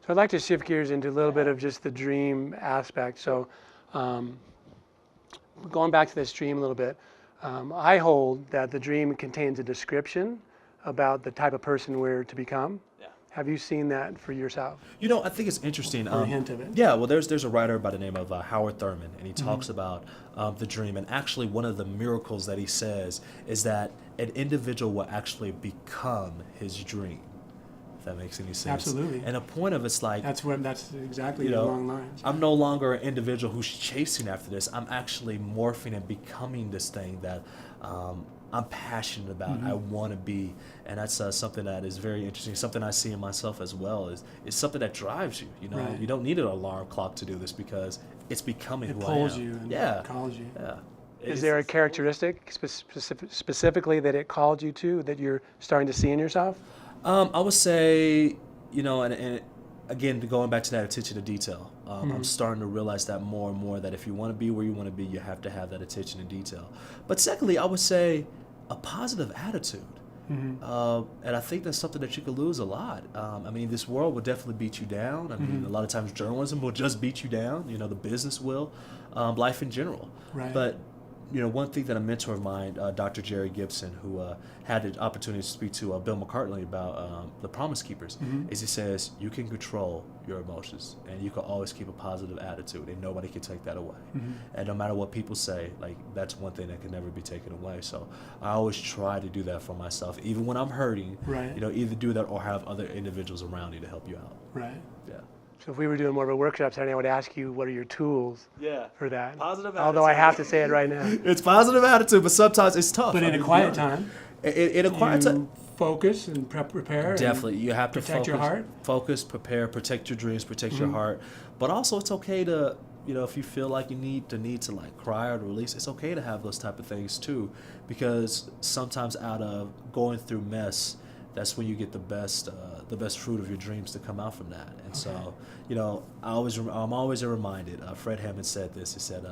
So I'd like to shift gears into a little bit of just the dream aspect. So um, going back to this dream a little bit, I hold that the dream contains a description about the type of person we're to become. Yeah. Have you seen that for yourself, You know, I think it's interesting. or a hint of it? Yeah, well, there's a writer by the name of Howard Thurman, and he talks about the dream. And actually, one of the miracles that he says is that an individual will actually become his dream. If that makes any sense. Absolutely. And the point of it's like, That's exactly you know, along lines. I'm no longer an individual who's chasing after this. I'm actually morphing and becoming this thing that I'm passionate about. I want to be, and that's something that is very interesting. Something I see in myself as well is something that drives you. You know, Right. you don't need an alarm clock to do this because it's becoming It who pulls I am. you and Yeah, calls you. yeah. Is there a characteristic specifically that it called you to that you're starting to see in yourself? I would say, you know, and again, going back to that attention to detail, I'm starting to realize that more and more that if you want to be where you want to be, you have to have that attention to detail. But secondly, I would say a positive attitude. And I think that's something that you could lose a lot. I mean, this world will definitely beat you down. I mean, a lot of times journalism will just beat you down. You know, the business will, life in general. Right. But you know, one thing that a mentor of mine, Dr. Jerry Gibson, who had the opportunity to speak to Bill McCartney about the Promise Keepers, is he says, you can control your emotions and you can always keep a positive attitude and nobody can take that away. And no matter what people say, like, that's one thing that can never be taken away. So I always try to do that for myself, even when I'm hurting, Right. you know, either do that or have other individuals around you to help you out. Right. Yeah. So if we were doing more of a workshop setting, I would ask you, what are your tools Yeah. for that? Positive Although I attitude. have to say it right now. It's positive attitude, but sometimes it's tough. But I in a mean, quiet yeah. time, In a quiet time. you focus and prepare. Definitely, you have to protect focus, your heart. focus, prepare, protect your dreams, protect your heart. But also, it's okay to, you know, if you feel like you need to like cry or release, it's okay to have those type of things too, because sometimes out of going through mess, that's when you get the best fruit of your dreams to come out from that. And so, you know, I'm always reminded. Fred Hammond said this. He said,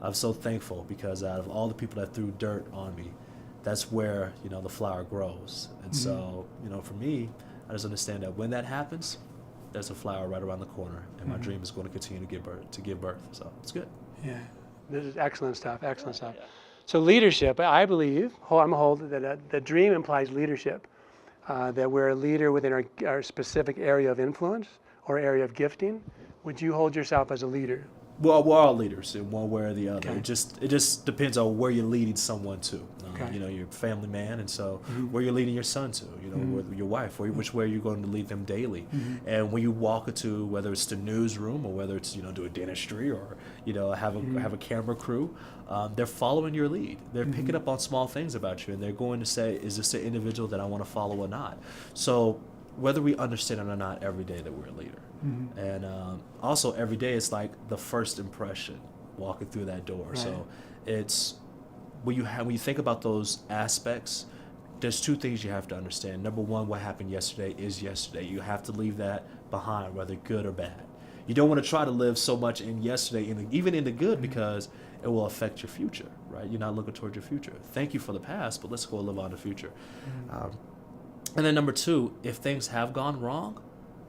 "I'm so thankful because out of all the people that threw dirt on me, that's where, you know, the flower grows." And so, you know, for me, I just understand that when that happens, there's a flower right around the corner, and my dream is going to continue to give birth. So it's good. Yeah, this is excellent stuff. Excellent stuff. Yeah. So leadership, I believe, I'm a hold that the dream implies leadership. That we're a leader within our specific area of influence or area of gifting. Would you hold yourself as a leader? Well, we're all leaders in one way or the other. Okay. It just depends on where you're leading someone to. Okay. You know, you're a family man, and so where you're leading your son to. You know, with your wife, which way you're going to lead them daily. And when you walk into, whether it's the newsroom or whether it's, you know, do a dentistry or, you know, have a camera crew, they're following your lead. They're picking up on small things about you, and they're going to say, "Is this the individual that I want to follow or not?" So whether we understand it or not, every day that we're a leader. And also every day it's like the first impression walking through that door. Right. So it's when you think about those aspects, there's two things you have to understand. Number one, what happened yesterday is yesterday. You have to leave that behind, whether good or bad. You don't want to try to live so much in yesterday, even in the good, because it will affect your future, right? You're not looking towards your future. Thank you for the past, but let's go live on the future. And then number two, if things have gone wrong,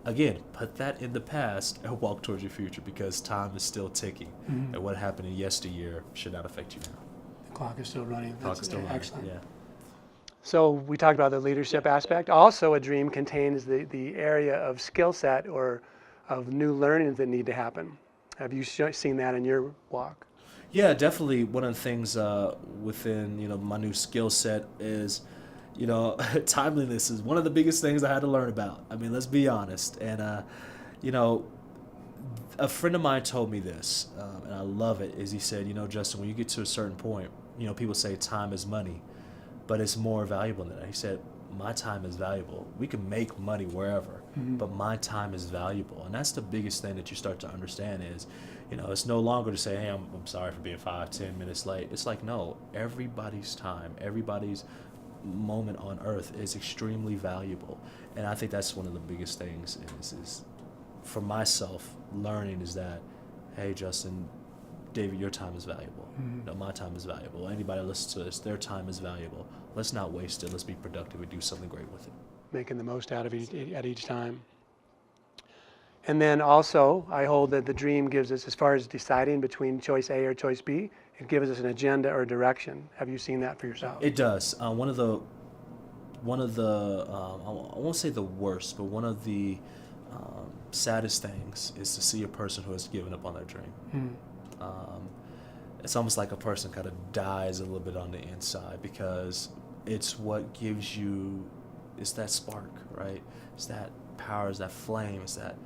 again, put that in the past and walk towards your future, because time is still ticking. And what happened in yesteryear should not affect you now. The clock is still running. Clock is still running. Excellent. Yeah. So we talked about the leadership aspect. Also, a dream contains the area of skill set or of new learnings that need to happen. Have you seen that in your walk? Yeah, definitely. One of the things within, you know, my new skill set is, you know, timeliness is one of the biggest things I had to learn about. I mean, let's be honest. And you know, a friend of mine told me this, and I love it. Is he said, you know, Justin, when you get to a certain point, you know, people say time is money, but it's more valuable than that. He said, my time is valuable. We can make money wherever, but my time is valuable. And that's the biggest thing that you start to understand is, you know, it's no longer to say, hey, I'm sorry for being 5-10 minutes late. It's like, no, everybody's time, everybody's moment on earth is extremely valuable. And I think that's one of the biggest things is for myself learning is that, hey, Justin, David, your time is valuable. You know, my time is valuable. Anybody listens to this, their time is valuable. Let's not waste it. Let's be productive and do something great with it. Making the most out of at each time. And then also, I hold that the dream gives us, as far as deciding between choice A or choice B, it gives us an agenda or direction. Have you seen that for yourself? It does. One of the I won't say the worst, but one of the saddest things is to see a person who has given up on their dream. Um, it's almost like a person kind of dies a little bit on the inside, because it's what gives you, it's that spark, right? It's that power, it's that flame, it's that,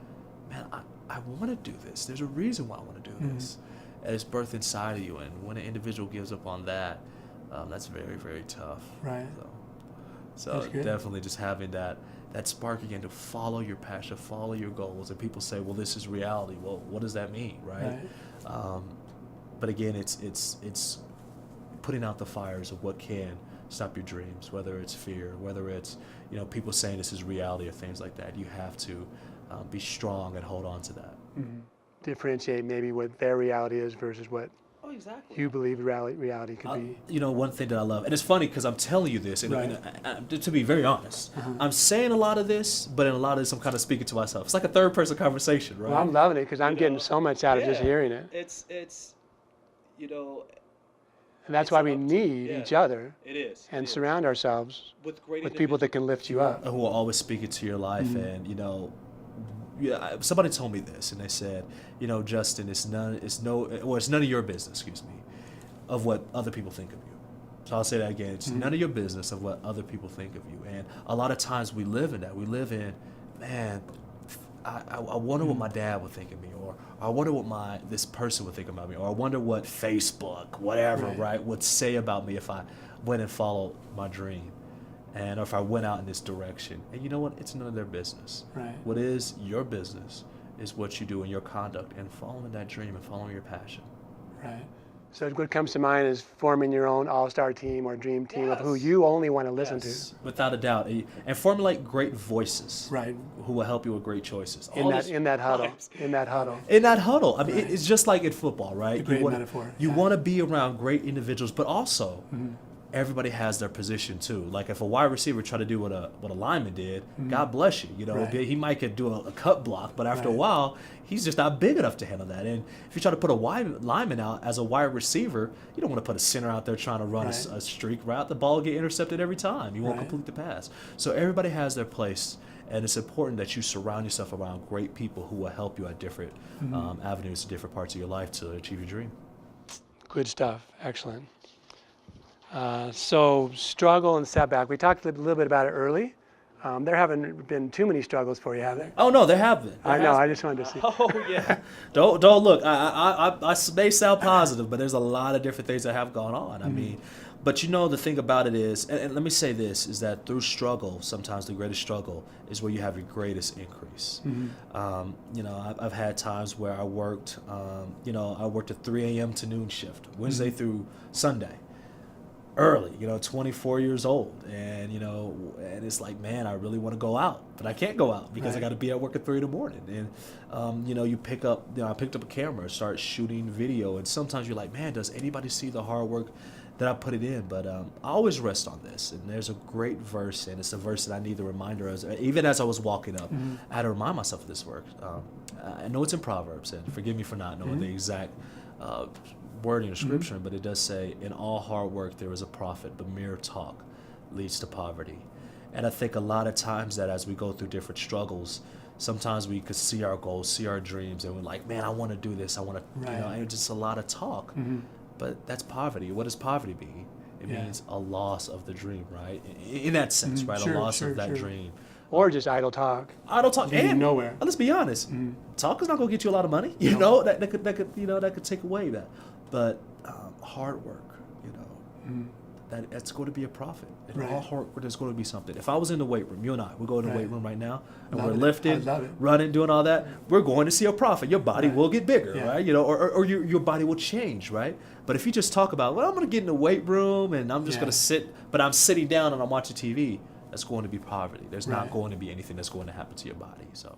man, I want to do this. There's a reason why I want to do this. And it's birthed inside of you. And when an individual gives up on that, that's very, very tough. Right. So definitely just having that spark again to follow your passion, follow your goals. And people say, well, this is reality. Well, what does that mean, right? But again, it's putting out the fires of what can stop your dreams, whether it's fear, whether it's, people saying this is reality or things like that. You have to be strong and hold on to that. Differentiate maybe what their reality is versus what you believe reality could be. One thing that I love, and it's funny because I'm telling you this, and to be very honest, I'm saying a lot of this, but in a lot of this, I'm kind of speaking to myself. It's like a third-person conversation, right? Well, I'm loving it because I'm getting so much out of just hearing it. It's and that's why we need each other. It is. And surround ourselves with people that can lift you up. Who will always speak into your life. And, somebody told me this, and they said, Justin, it's none of your business, of what other people think of you. So I'll say that again. It's none of your business of what other people think of you. And a lot of times we live in that. We live in, man, I wonder what my dad would think of me, or I wonder what this person would think about me, or I wonder what Facebook, whatever, right, would say about me if I went and followed my dream, and or if I went out in this direction. And you know what? It's none of their business. Right. What is your business is what you do in your conduct and following that dream and following your passion. Right. So what comes to mind is forming your own all-star team or dream team of who you only want to listen to. Without a doubt. And formulate great voices. Right. Who will help you with great choices. In that huddle. In that huddle. I mean, it's just like in football, right? A great metaphor. You want to be around great individuals, but also everybody has their position too. Like if a wide receiver tried to do what a lineman did, God bless you. He might could do a cut block, but after a while, he's just not big enough to handle that. And if you try to put a wide lineman out as a wide receiver, you don't want to put a center out there trying to run a streak route. The ball will get intercepted every time. You won't complete the pass. So everybody has their place, and it's important that you surround yourself around great people who will help you at different avenues, different parts of your life to achieve your dream. Good stuff. Excellent. So struggle and setback. We talked a little bit about it early. There haven't been too many struggles for you, have there? Oh no, there have been. I know. I just wanted to see. Oh yeah. Don't look. I may sound positive, but there's a lot of different things that have gone on. I mean, but the thing about it is, and let me say this, is that through struggle, sometimes the greatest struggle is where you have your greatest increase. I've had times where I worked, I worked a 3 a.m. to noon shift, Wednesday through Sunday. Early, 24 years old, and and it's like, man, I really want to go out, but I can't go out because I got to be at work at 3 a.m. And you pick up, I picked up a camera, start shooting video, and sometimes you're like, man, does anybody see the hard work that I put it in? But I always rest on this, and there's a great verse, and it's a verse that I need the reminder of. Even as I was walking up, I had to remind myself of this verse. I know it's in Proverbs, and forgive me for not knowing the exact wording of scripture, but it does say, in all hard work there is a profit, but mere talk leads to poverty. And I think a lot of times that as we go through different struggles, sometimes we could see our goals, see our dreams, and we're like, man, I want to do this, I want to, and it's just a lot of talk. But that's poverty. What does poverty mean? It means a loss of the dream, right? In that sense, right? A loss of that dream. Or just idle talk. Idle talk, and nowhere. Let's be honest, talk is not going to get you a lot of money. That could take away that. But hard work, that's going to be a profit. And all hard work, there's going to be something. If I was in the weight room, you and I, we're going to the weight room right now, and we're lifting, running, doing all that, we're going to see a profit. Your body will get bigger, right? Or your body will change, right? But if you just talk about, well, I'm going to get in the weight room, and I'm just going to sit, but I'm sitting down and I'm watching TV, that's going to be poverty. There's not going to be anything that's going to happen to your body. So.